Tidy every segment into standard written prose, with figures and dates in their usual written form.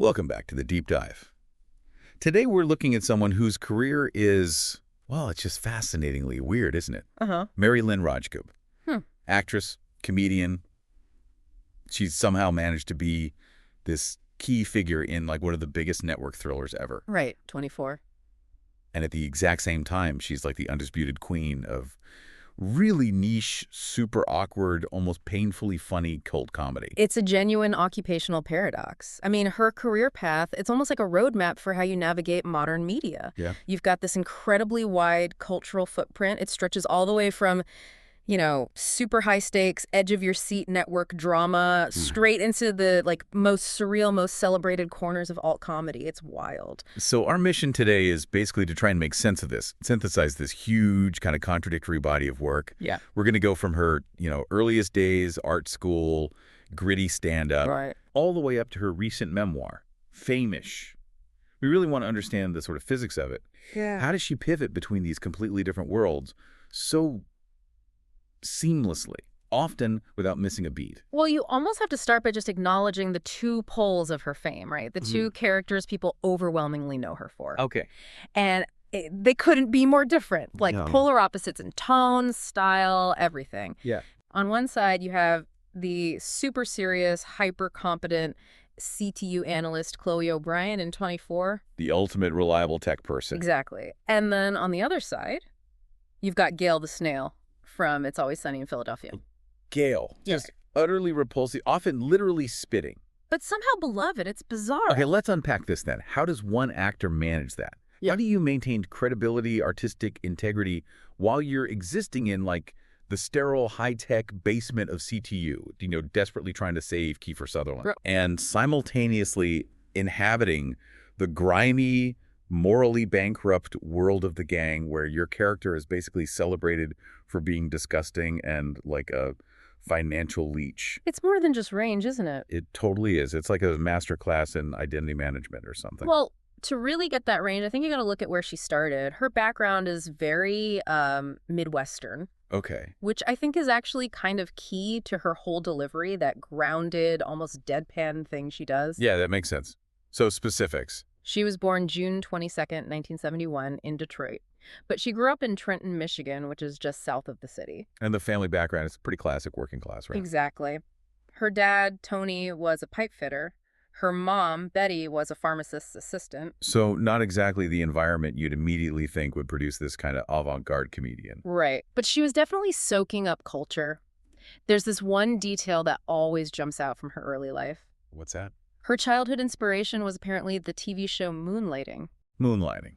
Welcome back to the Deep Dive. Today we're looking at someone whose career is, well, it's just fascinatingly weird, isn't it? Mary Lynn Rajskub. Actress, comedian. She's somehow managed to be this key figure in like one of the biggest network thrillers ever. Right, 24. And at the exact same time, she's like the undisputed queen of really niche, super awkward, almost painfully funny cult comedy. It's a genuine occupational paradox. I mean, her career path, it's almost like a roadmap for how you navigate modern media. Yeah. You've got this incredibly wide cultural footprint. It stretches all the way from, super high stakes, edge of your seat network drama, straight into the most surreal, most celebrated corners of alt comedy. It's wild. So our mission today is basically to try and make sense of this, synthesize this huge kind of contradictory body of work. Yeah. We're going to go from her, earliest days, art school, gritty stand-up, Right. all the way up to her recent memoir, Famish. We really want to understand the sort of physics of it. Yeah. How does she pivot between these completely different worlds so seamlessly, often without missing a beat? Well, you almost have to start by just acknowledging the two poles of her fame, right? The two characters people overwhelmingly know her for. Okay. And they couldn't be more different, No. polar opposites in tone, style, everything. Yeah. On one side, you have the super serious, hyper-competent CTU analyst Chloe O'Brien in 24. The ultimate reliable tech person. Exactly. And then on the other side, you've got Gail the Snail from It's Always Sunny in Philadelphia. Gail. Yes. Just utterly repulsive, often literally spitting. But somehow beloved. It's bizarre. Okay, let's unpack this then. How does one actor manage that? Yeah. How do you maintain credibility, artistic integrity while you're existing in the sterile high-tech basement of CTU, desperately trying to save Kiefer Sutherland, and simultaneously inhabiting the grimy, morally bankrupt world of the gang where your character is basically celebrated for being disgusting and like a financial leech? It's more than just range, isn't it? It totally is. It's like a master class in identity management or something. Well, to really get that range, I think you got to look at where she started. Her background is very Midwestern. Okay. Which I think is actually kind of key to her whole delivery, that grounded, almost deadpan thing she does. Yeah, that makes sense. So specifics. She was born June 22nd, 1971 in Detroit. But she grew up in Trenton, Michigan, which is just south of the city. And the family background is pretty classic working class, right? Exactly. Her dad, Tony, was a pipe fitter. Her mom, Betty, was a pharmacist's assistant. So not exactly the environment you'd immediately think would produce this kind of avant-garde comedian. Right. But she was definitely soaking up culture. There's this one detail that always jumps out from her early life. What's that? Her childhood inspiration was apparently the TV show Moonlighting. Moonlighting.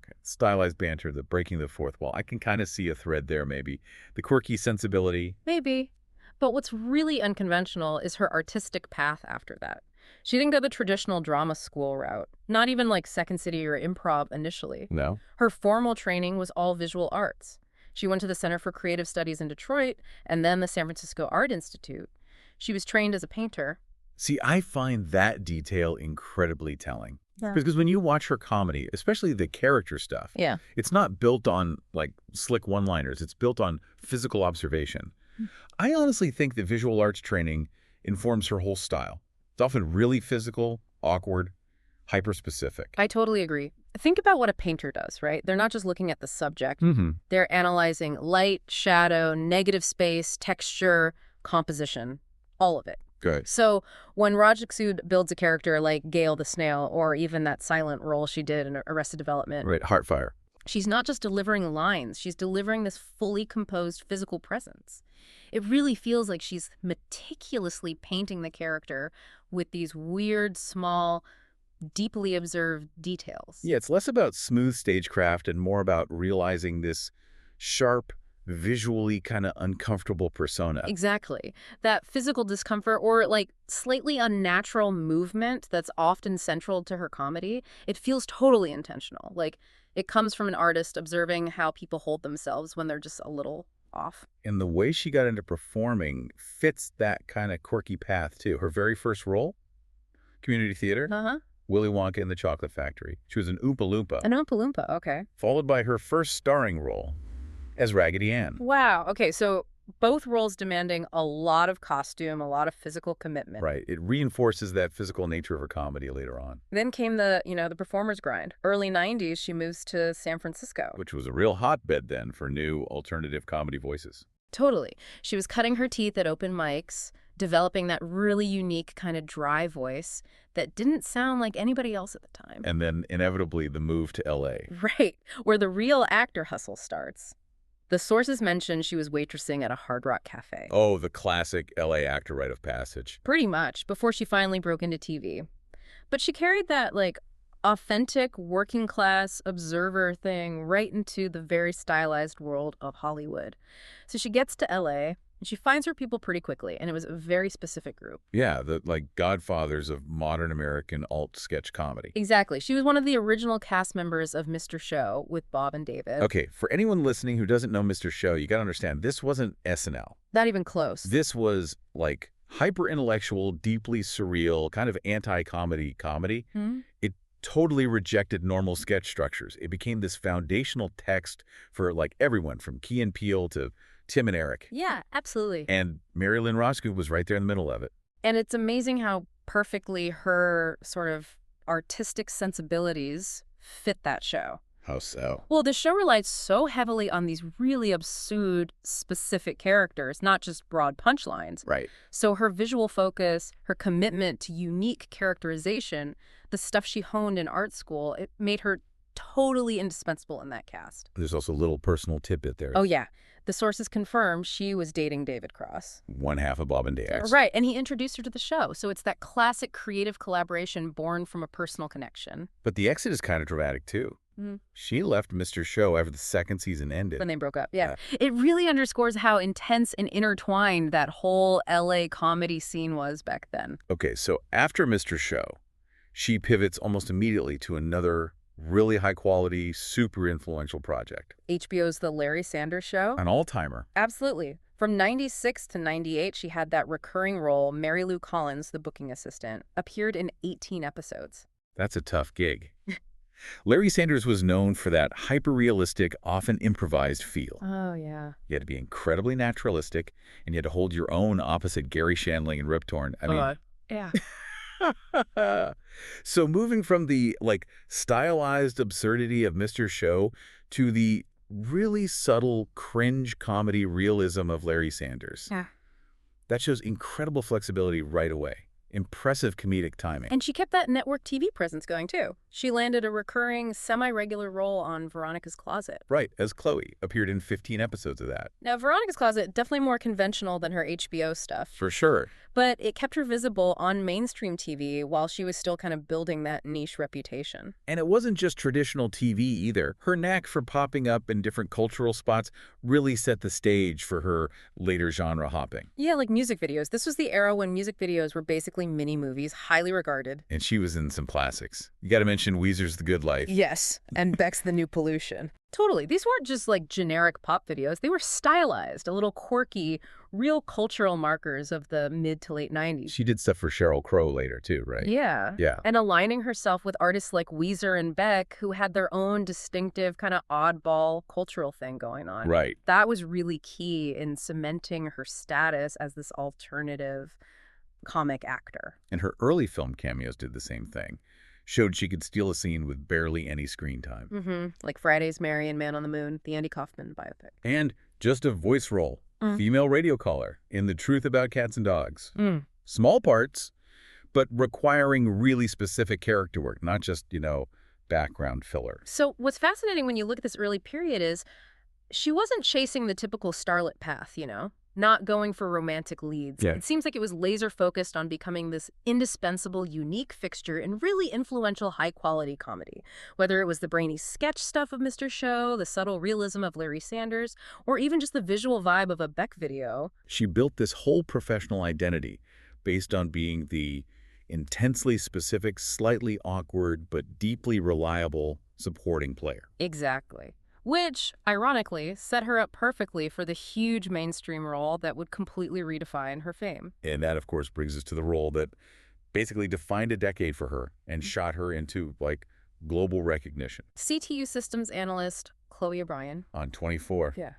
Okay. Stylized banter, the breaking the fourth wall. I can kind of see a thread there, maybe. The quirky sensibility. Maybe. But what's really unconventional is her artistic path after that. She didn't go the traditional drama school route, not even like Second City or improv initially. No? Her formal training was all visual arts. She went to the Center for Creative Studies in Detroit and then the San Francisco Art Institute. She was trained as a painter. See, I find that detail incredibly telling. Yeah. Because when you watch her comedy, especially the character stuff, Yeah. it's not built on slick one-liners. It's built on physical observation. I honestly think that visual arts training informs her whole style. It's often really physical, awkward, hyper-specific. I totally agree. Think about what a painter does, right? They're not just looking at the subject. They're analyzing light, shadow, negative space, texture, composition, all of it. Good. So when Rajskub builds a character like Gail the Snail, or even that silent role she did in Arrested Development, Right, Heartfire. she's not just delivering lines, she's delivering this fully composed physical presence. It really feels like she's meticulously painting the character with these weird, small, deeply observed details. Yeah, it's less about smooth stagecraft and more about realizing this sharp, visually kind of uncomfortable persona. Exactly. That physical discomfort or slightly unnatural movement that's often central to her comedy, it feels totally intentional. It comes from an artist observing how people hold themselves when they're just a little off. And the way she got into performing fits that kind of quirky path, too. Her very first role, community theater, Uh-huh. Willy Wonka and the Chocolate Factory. She was an Oompa Loompa. An Oompa Loompa, okay. Followed by her first starring role as Raggedy Ann. Wow. Okay, so both roles demanding a lot of costume, a lot of physical commitment. Right. It reinforces that physical nature of her comedy later on. Then came the performer's grind. Early 90s, she moves to San Francisco. Which was a real hotbed then for new alternative comedy voices. Totally. She was cutting her teeth at open mics, developing that really unique kind of dry voice that didn't sound like anybody else at the time. And then, inevitably, the move to L.A. Right, where the real actor hustle starts. The sources mentioned she was waitressing at a Hard Rock cafe. Oh, the classic L.A. actor rite of passage. Pretty much, before she finally broke into TV. But she carried that, authentic working-class observer thing right into the very stylized world of Hollywood. So she gets to L.A., and she finds her people pretty quickly, and it was a very specific group. Yeah, the godfathers of modern American alt sketch comedy. Exactly. She was one of the original cast members of Mr. Show with Bob and David. Okay, for anyone listening who doesn't know Mr. Show, you got to understand, this wasn't SNL. Not even close. This was, hyper-intellectual, deeply surreal, kind of anti-comedy comedy. Hmm? It totally rejected normal sketch structures. It became this foundational text for, everyone from Key and Peele to Tim and Eric. Yeah, absolutely. And Mary Lynn Rajskub was right there in the middle of it. And it's amazing how perfectly her sort of artistic sensibilities fit that show. How so? Well, the show relied so heavily on these really absurd, specific characters, not just broad punchlines. Right. So her visual focus, her commitment to unique characterization, the stuff she honed in art school, it made her totally indispensable in that cast. There's also a little personal tidbit there. Oh, yeah. The sources confirm she was dating David Cross. One half of Bob and Dax. Right, and he introduced her to the show. So it's that classic creative collaboration born from a personal connection. But the exit is kind of dramatic, too. Mm. She left Mr. Show after the second season ended. When they broke up, yeah. It really underscores how intense and intertwined that whole L.A. comedy scene was back then. Okay, so after Mr. Show, she pivots almost immediately to another really high-quality, super influential project. HBO's The Larry Sanders Show? An all-timer. Absolutely. From 96 to 98, she had that recurring role. Mary Lou Collins, the booking assistant, appeared in 18 episodes. That's a tough gig. Larry Sanders was known for that hyper-realistic, often improvised feel. Oh, yeah. You had to be incredibly naturalistic, and you had to hold your own opposite Gary Shandling and Rip Torn. Yeah. So moving from the, stylized absurdity of Mr. Show to the really subtle cringe comedy realism of Larry Sanders. Yeah. That shows incredible flexibility right away. Impressive comedic timing. And she kept that network TV presence going, too. She landed a recurring, semi-regular role on Veronica's Closet. Right, as Chloe, appeared in 15 episodes of that. Now, Veronica's Closet, definitely more conventional than her HBO stuff. For sure. But it kept her visible on mainstream TV while she was still kind of building that niche reputation. And it wasn't just traditional TV either. Her knack for popping up in different cultural spots really set the stage for her later genre hopping. Yeah, like music videos. This was the era when music videos were basically mini-movies, highly regarded. And she was in some classics. You got to mention Weezer's The Good Life. Yes, and Beck's The New Pollution. Totally. These weren't just generic pop videos. They were stylized, a little quirky, real cultural markers of the mid to late 90s. She did stuff for Sheryl Crow later, too, right? Yeah. Yeah. And aligning herself with artists like Weezer and Beck, who had their own distinctive kind of oddball cultural thing going on. Right. That was really key in cementing her status as this alternative comic actor. And her early film cameos did the same thing. Showed she could steal a scene with barely any screen time. Mm-hmm. Like Friday's Mary and Man on the Moon, the Andy Kaufman biopic. And just a voice role. Female radio caller in The Truth About Cats and Dogs. Small parts, but requiring really specific character work, not just, background filler. So what's fascinating when you look at this early period is she wasn't chasing the typical starlet path, not going for romantic leads. Yeah. It seems like it was laser focused on becoming this indispensable, unique fixture in really influential, high-quality comedy. Whether it was the brainy sketch stuff of Mr. Show, the subtle realism of Larry Sanders, or even just the visual vibe of a Beck video. She built this whole professional identity based on being the intensely specific, slightly awkward, but deeply reliable supporting player. Exactly. Which, ironically, set her up perfectly for the huge mainstream role that would completely redefine her fame. And that, of course, brings us to the role that basically defined a decade for her and shot her into, global recognition. CTU systems analyst Chloe O'Brien. On 24. Yeah.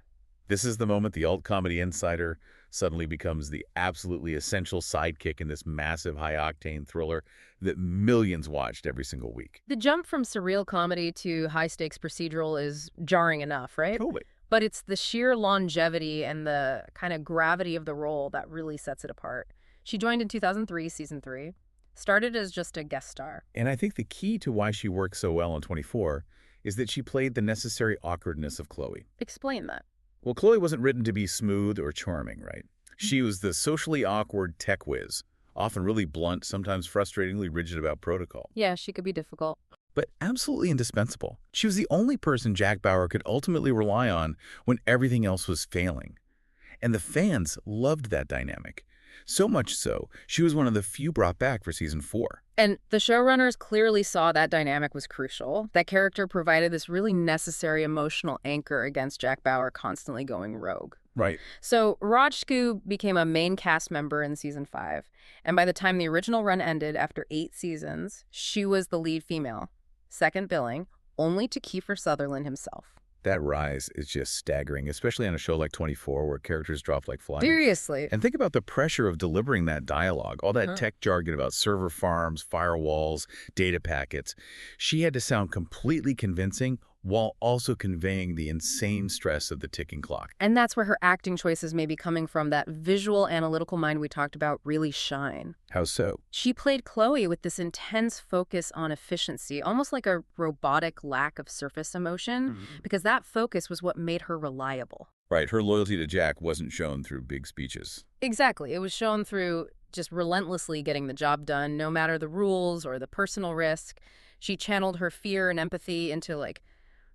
This is the moment the alt-comedy insider suddenly becomes the absolutely essential sidekick in this massive high-octane thriller that millions watched every single week. The jump from surreal comedy to high-stakes procedural is jarring enough, right? Totally. But it's the sheer longevity and the kind of gravity of the role that really sets it apart. She joined in 2003, season 3, started as just a guest star. And I think the key to why she worked so well on 24 is that she played the necessary awkwardness of Chloe. Explain that. Well, Chloe wasn't written to be smooth or charming, right? She was the socially awkward tech whiz, often really blunt, sometimes frustratingly rigid about protocol. Yeah, she could be difficult. But absolutely indispensable. She was the only person Jack Bauer could ultimately rely on when everything else was failing. And the fans loved that dynamic. So much so, she was one of the few brought back for season 4. And the showrunners clearly saw that dynamic was crucial. That character provided this really necessary emotional anchor against Jack Bauer constantly going rogue. Right. So Rajskub became a main cast member in season 5. And by the time the original run ended after 8 seasons, she was the lead female, second billing, only to Kiefer Sutherland himself. That rise is just staggering, especially on a show like 24 where characters drop like flies. Seriously. And think about the pressure of delivering that dialogue, all that tech jargon about server farms, firewalls, data packets. She had to sound completely convincing while also conveying the insane stress of the ticking clock. And that's where her acting choices, maybe coming from that visual analytical mind we talked about, really shine. How so? She played Chloe with this intense focus on efficiency, almost like a robotic lack of surface emotion, because that focus was what made her reliable. Right, her loyalty to Jack wasn't shown through big speeches. Exactly. It was shown through just relentlessly getting the job done, no matter the rules or the personal risk. She channeled her fear and empathy into, like,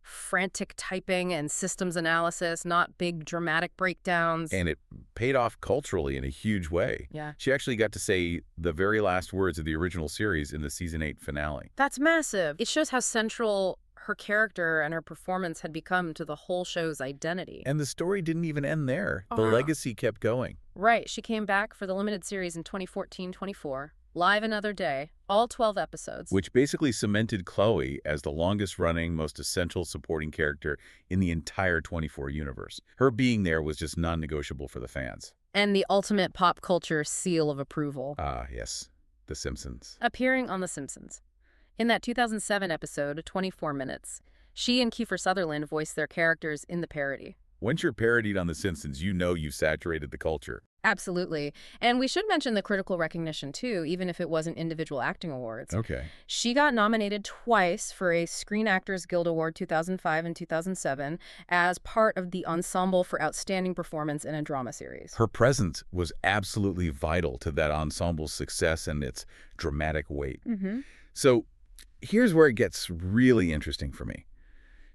frantic typing and systems analysis, not big dramatic breakdowns. And it paid off culturally in a huge way. Yeah. She actually got to say the very last words of the original series in the season 8 finale. That's massive. It shows how central her character and her performance had become to the whole show's identity. And the story didn't even end there. The legacy kept going. Right. She came back for the limited series in 2014-24. Live Another Day, all 12 episodes. Which basically cemented Chloe as the longest-running, most essential supporting character in the entire 24 universe. Her being there was just non-negotiable for the fans. And the ultimate pop culture seal of approval. Ah, yes. The Simpsons. Appearing on The Simpsons. In that 2007 episode, 24 Minutes, she and Kiefer Sutherland voiced their characters in the parody. Once you're parodied on The Simpsons, you know you've saturated the culture. Absolutely. And we should mention the critical recognition, too, even if it wasn't individual acting awards. Okay. She got nominated twice for a Screen Actors Guild Award 2005 and 2007 as part of the Ensemble for Outstanding Performance in a Drama Series. Her presence was absolutely vital to that ensemble's success and its dramatic weight. So here's where it gets really interesting for me.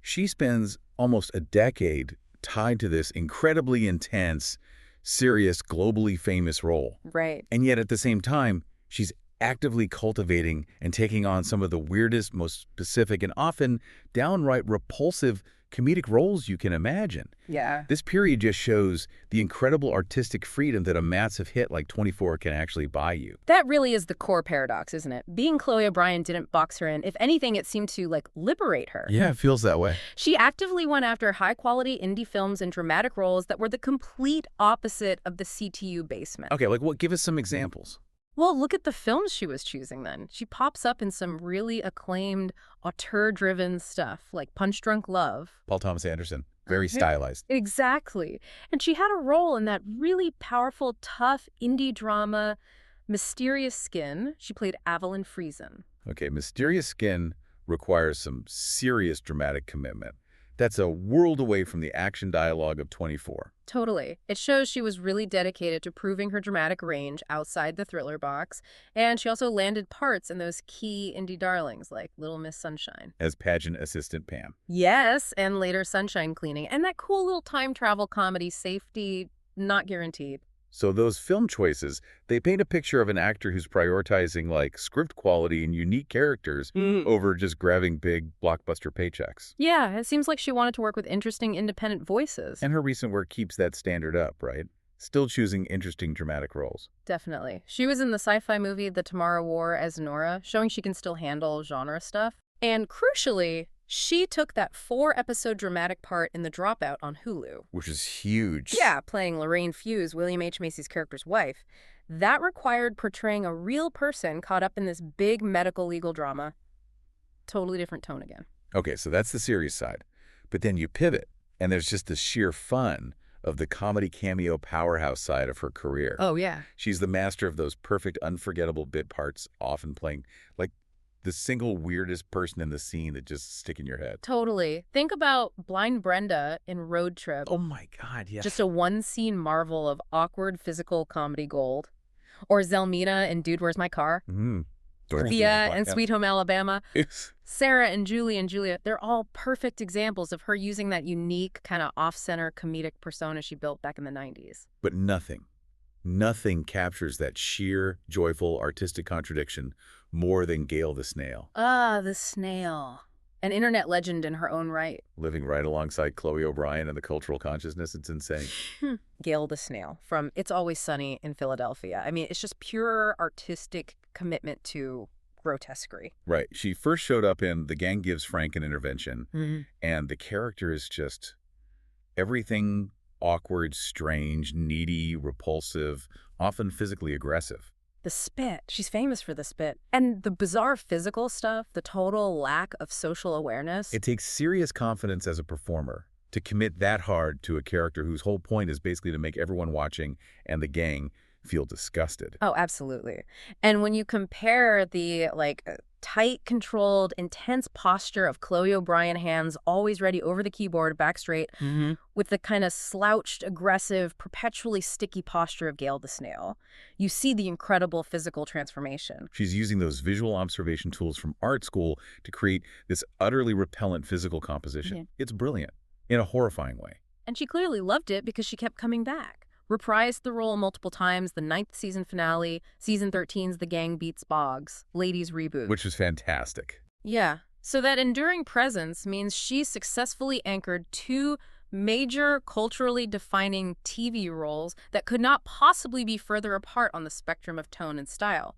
She spends almost a decade tied to this incredibly intense, serious, globally famous role. Right. And yet at the same time, she's actively cultivating and taking on some of the weirdest, most specific, and often downright repulsive comedic roles you can imagine. Yeah. This period just shows the incredible artistic freedom that a massive hit like 24 can actually buy you. That really is the core paradox, isn't it? Being Chloe O'Brien didn't box her in. If anything, it seemed to, like, liberate her. Yeah, it feels that way. She actively went after high-quality indie films and dramatic roles that were the complete opposite of the CTU basement. Okay, like what? Give us some examples. Well, look at the films she was choosing then. She pops up in some really acclaimed, auteur-driven stuff, like Punch Drunk Love. Paul Thomas Anderson. Very stylized. Exactly. And she had a role in that really powerful, tough indie drama, Mysterious Skin. She played Evelyn Friesen. Okay, Mysterious Skin requires some serious dramatic commitment. That's a world away from the action dialogue of 24. Totally. It shows she was really dedicated to proving her dramatic range outside the thriller box, and she also landed parts in those key indie darlings like Little Miss Sunshine. As pageant assistant Pam. Yes, and later Sunshine Cleaning, and that cool little time travel comedy, Safety Not Guaranteed. So those film choices, they paint a picture of an actor who's prioritizing like script quality and unique characters over just grabbing big blockbuster paychecks. Yeah, it seems like she wanted to work with interesting independent voices. And her recent work keeps that standard up, right? Still choosing interesting dramatic roles. Definitely. She was in the sci-fi movie The Tomorrow War as Nora, showing she can still handle genre stuff. And crucially, She took that 4-episode dramatic part in The Dropout on Hulu. Which is huge. Yeah, playing Lorraine Fuse, William H. Macy's character's wife. That required portraying a real person caught up in this big medical legal drama. Totally different tone again. Okay, so that's the serious side. But then you pivot, and there's just the sheer fun of the comedy cameo powerhouse side of her career. Oh, yeah. She's the master of those perfect, unforgettable bit parts, often playing like the single weirdest person in the scene that just stick in your head. Totally. Think about Blind Brenda in Road Trip. Oh my God, yes. Just a one-scene marvel of awkward physical comedy gold. Or Zelmina in Dude, Where's My Car? Thea and Sweet Home Alabama. Sarah and Julia, they're all perfect examples of her using that unique kind of off-center comedic persona she built back in the 90s. But nothing captures that sheer, joyful, artistic contradiction more than Gail the Snail. Ah, the Snail. An internet legend in her own right. Living right alongside Chloe O'Brien and the cultural consciousness, it's insane. Gail the Snail from It's Always Sunny in Philadelphia. I mean, it's just pure artistic commitment to grotesquerie. Right. She first showed up in The Gang Gives Frank an Intervention, and the character is just everything awkward, strange, needy, repulsive, often physically aggressive. The spit. She's famous for the spit. And the bizarre physical stuff, the total lack of social awareness. It takes serious confidence as a performer to commit that hard to a character whose whole point is basically to make everyone watching and the gang feel disgusted. Oh, absolutely. And when you compare the, tight, controlled, intense posture of Chloe O'Brien, hands always ready over the keyboard, back straight, with the kind of slouched, aggressive, perpetually sticky posture of Gail the Snail, you see the incredible physical transformation. She's using those visual observation tools from art school to create this utterly repellent physical composition. It's brilliant, in a horrifying way. And she clearly loved it because she kept coming back. Reprised the role multiple times, the 9th season finale, season 13's The Gang Beats Boggs, Ladies reboot. Which was fantastic. Yeah. So that enduring presence means she successfully anchored 2 major culturally defining TV roles that could not possibly be further apart on the spectrum of tone and style.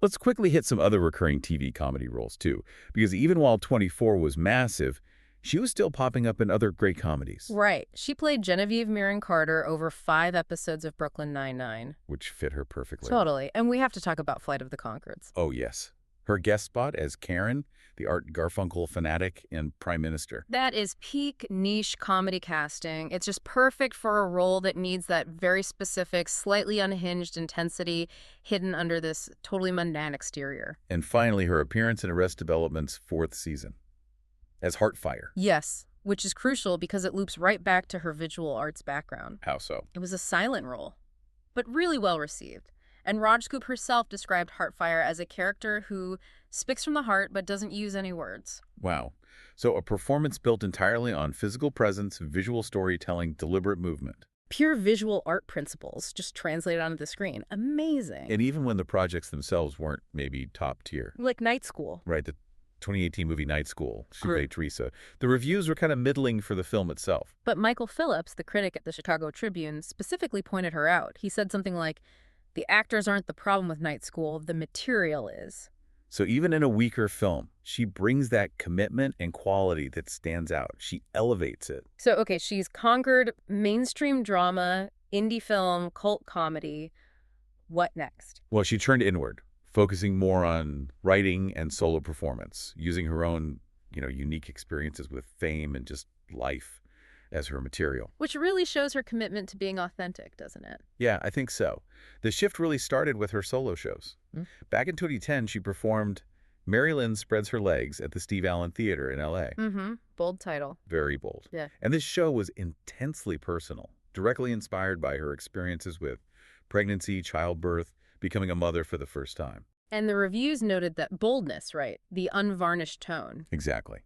Let's quickly hit some other recurring TV comedy roles, too, because even while 24 was massive, she was still popping up in other great comedies. Right. She played Genevieve Mirren Carter over 5 episodes of Brooklyn Nine-Nine. Which fit her perfectly. Totally. And we have to talk about Flight of the Conchords. Oh, yes. Her guest spot as Karen, the Art Garfunkel fanatic in Prime Minister. That is peak niche comedy casting. It's just perfect for a role that needs that very specific, slightly unhinged intensity hidden under this totally mundane exterior. And finally, her appearance in Arrested Development's 4th season as Heartfire. Yes, which is crucial because it loops right back to her visual arts background. How so? It was a silent role, but really well received. And Rajskub herself described Heartfire as a character who speaks from the heart but doesn't use any words. Wow. So a performance built entirely on physical presence, visual storytelling, deliberate movement. Pure visual art principles just translated onto the screen. Amazing. And even when the projects themselves weren't maybe top tier. Like Night School. Right, the 2018 movie Night School, she played Teresa. The reviews were kind of middling for the film itself. But Michael Phillips, the critic at the Chicago Tribune, specifically pointed her out. He said something like, "The actors aren't the problem with Night School, the material is." So even in a weaker film, she brings that commitment and quality that stands out. She elevates it. So, okay, she's conquered mainstream drama, indie film, cult comedy. What next? Well, she turned inward, focusing more on writing and solo performance, using her own, unique experiences with fame and just life as her material. Which really shows her commitment to being authentic, doesn't it? Yeah, I think so. The shift really started with her solo shows. Back in 2010, she performed Mary Lynn Spreads Her Legs at the Steve Allen Theater in L.A. Bold title. Very bold. Yeah. And this show was intensely personal, directly inspired by her experiences with pregnancy, childbirth, becoming a mother for the first time. And the reviews noted that boldness, right? The unvarnished tone. Exactly.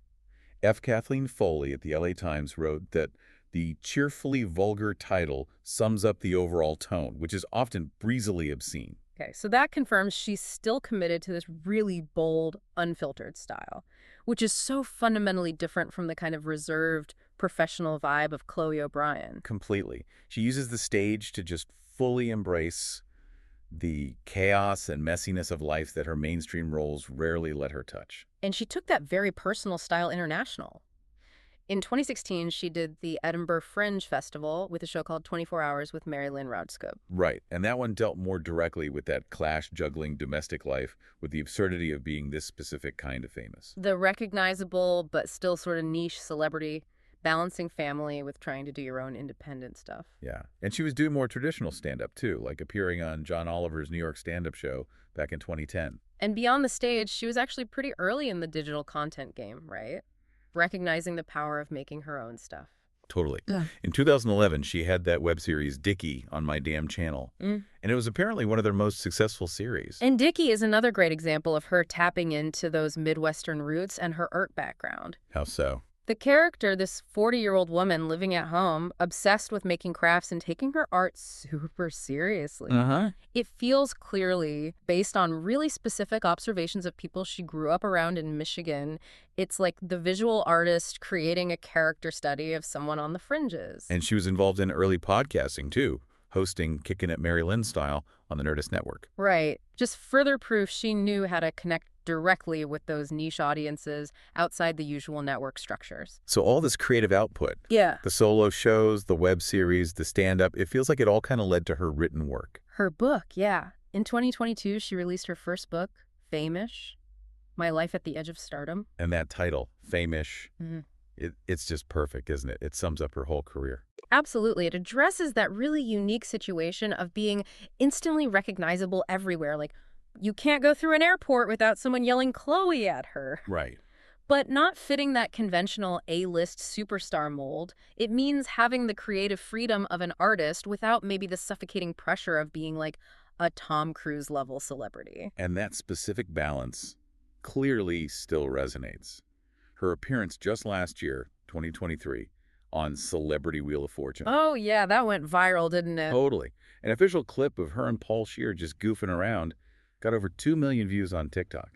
F. Kathleen Foley at the LA Times wrote that the cheerfully vulgar title sums up the overall tone, which is often breezily obscene. Okay, so that confirms she's still committed to this really bold, unfiltered style, which is so fundamentally different from the kind of reserved, professional vibe of Chloe O'Brien. Completely. She uses the stage to just fully embrace the chaos and messiness of life that her mainstream roles rarely let her touch. And she took that very personal style international. In 2016, she did the Edinburgh Fringe Festival with a show called 24 Hours with Mary Lynn Rajskub. Right, and that one dealt more directly with that clash-juggling domestic life with the absurdity of being this specific kind of famous. The recognizable but still sort of niche celebrity, balancing family with trying to do your own independent stuff. Yeah, and she was doing more traditional stand-up, too, like appearing on John Oliver's New York stand-up show back in 2010. And beyond the stage, she was actually pretty early in the digital content game, right? Recognizing the power of making her own stuff. Totally. Yeah. In 2011, she had that web series Dickie on My Damn Channel, and it was apparently one of their most successful series. And Dickie is another great example of her tapping into those Midwestern roots and her art background. How so? The character, this 40-year-old woman living at home, obsessed with making crafts and taking her art super seriously. It feels clearly based on really specific observations of people she grew up around in Michigan. It's like the visual artist creating a character study of someone on the fringes. And she was involved in early podcasting, too, hosting Kickin' It Mary Lynn style on the Nerdist Network. Right. Just further proof she knew how to connect directly with those niche audiences outside the usual network structures. So all this creative output, Yeah. the solo shows, the web series, the stand-up, it feels like it all kind of led to her written work. Her book, yeah. In 2022, she released her first book, Famish, My Life at the Edge of Stardom. And that title, Famish, it's just perfect, isn't it? It sums up her whole career. Absolutely. It addresses that really unique situation of being instantly recognizable everywhere. Like, you can't go through an airport without someone yelling Chloe at her. Right. But not fitting that conventional A-list superstar mold. It means having the creative freedom of an artist without maybe the suffocating pressure of being like a Tom Cruise level celebrity. And that specific balance clearly still resonates. Her appearance just last year, 2023, on Celebrity Wheel of Fortune. Oh, yeah, that went viral, didn't it? Totally. An official clip of her and Paul Scheer just goofing around got over 2 million views on TikTok.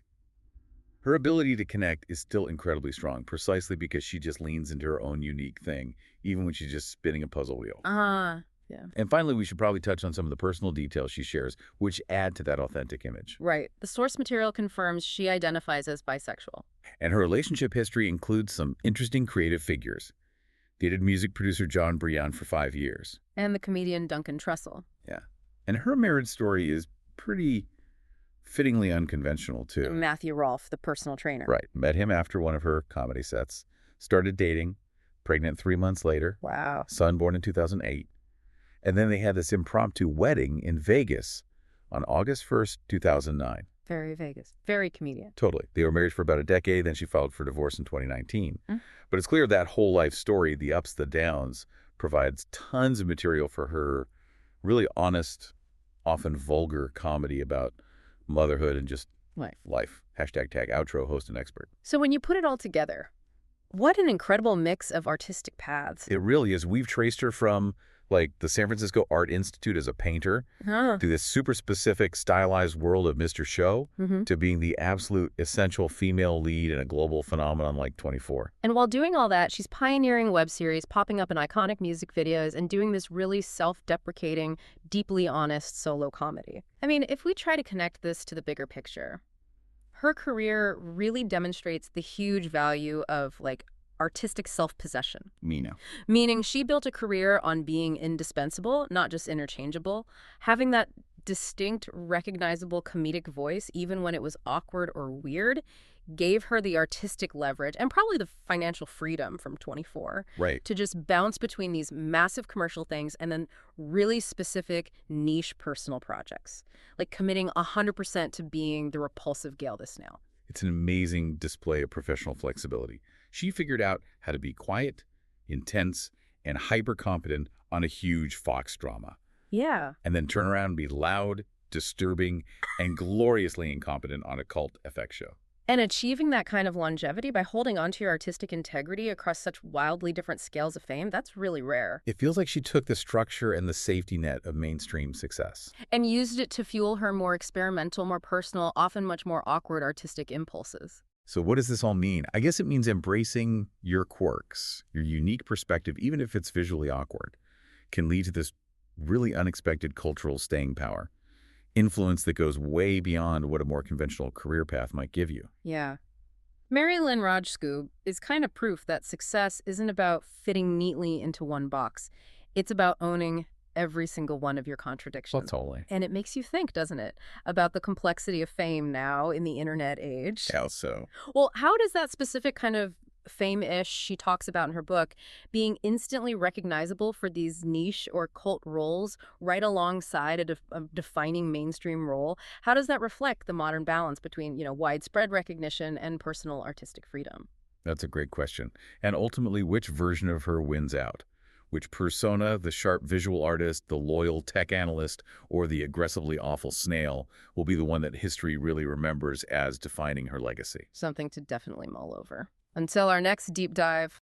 Her ability to connect is still incredibly strong, precisely because she just leans into her own unique thing, even when she's just spinning a puzzle wheel. Yeah. And finally, we should probably touch on some of the personal details she shares, which add to that authentic image. Right. The source material confirms she identifies as bisexual. And her relationship history includes some interesting creative figures. Dated music producer John Brion for 5 years. And the comedian Duncan Trussell. Yeah. And her marriage story is pretty fittingly unconventional, too. Matthew Rolph, the personal trainer. Right. Met him after one of her comedy sets. Started dating. Pregnant 3 months later. Wow. Son born in 2008. And then they had this impromptu wedding in Vegas on August 1st, 2009. Very Vegas. Very comedian. Totally. They were married for about a decade, then she filed for divorce in 2019. But it's clear that whole life story, the ups, the downs, provides tons of material for her really honest, often vulgar comedy about motherhood and just life. Hashtag tag outro, host and expert. So when you put it all together, what an incredible mix of artistic paths. It really is. We've traced her from like the San Francisco Art Institute as a painter to this super specific stylized world of Mr. Show to being the absolute essential female lead in a global phenomenon like 24. And while doing all that, she's pioneering web series, popping up in iconic music videos, and doing this really self-deprecating, deeply honest solo comedy. I mean, if we try to connect this to the bigger picture, her career really demonstrates the huge value of like artistic self-possession. Meaning she built a career on being indispensable, not just interchangeable. Having that distinct, recognizable comedic voice, even when it was awkward or weird, gave her the artistic leverage and probably the financial freedom from 24 to just bounce between these massive commercial things and then really specific niche personal projects, like committing 100% to being the repulsive Gail the Snail. It's an amazing display of professional flexibility. She figured out how to be quiet, intense, and hyper-competent on a huge Fox drama. Yeah. And then turn around and be loud, disturbing, and gloriously incompetent on a cult FX show. And achieving that kind of longevity by holding onto your artistic integrity across such wildly different scales of fame, that's really rare. It feels like she took the structure and the safety net of mainstream success and used it to fuel her more experimental, more personal, often much more awkward artistic impulses. So what does this all mean? I guess it means embracing your quirks, your unique perspective, even if it's visually awkward, can lead to this really unexpected cultural staying power. influence that goes way beyond what a more conventional career path might give you. Yeah. Mary Lynn Rajskub is kind of proof that success isn't about fitting neatly into one box. It's about owning every single one of your contradictions. Well, totally. And it makes you think, doesn't it, about the complexity of fame now in the internet age. How so? Well, how does that specific kind of fame-ish she talks about in her book, being instantly recognizable for these niche or cult roles right alongside a defining mainstream role, how does that reflect the modern balance between, widespread recognition and personal artistic freedom? That's a great question. And ultimately, which version of her wins out? Which persona, the sharp visual artist, the loyal tech analyst, or the aggressively awful snail, will be the one that history really remembers as defining her legacy? Something to definitely mull over. Until our next deep dive.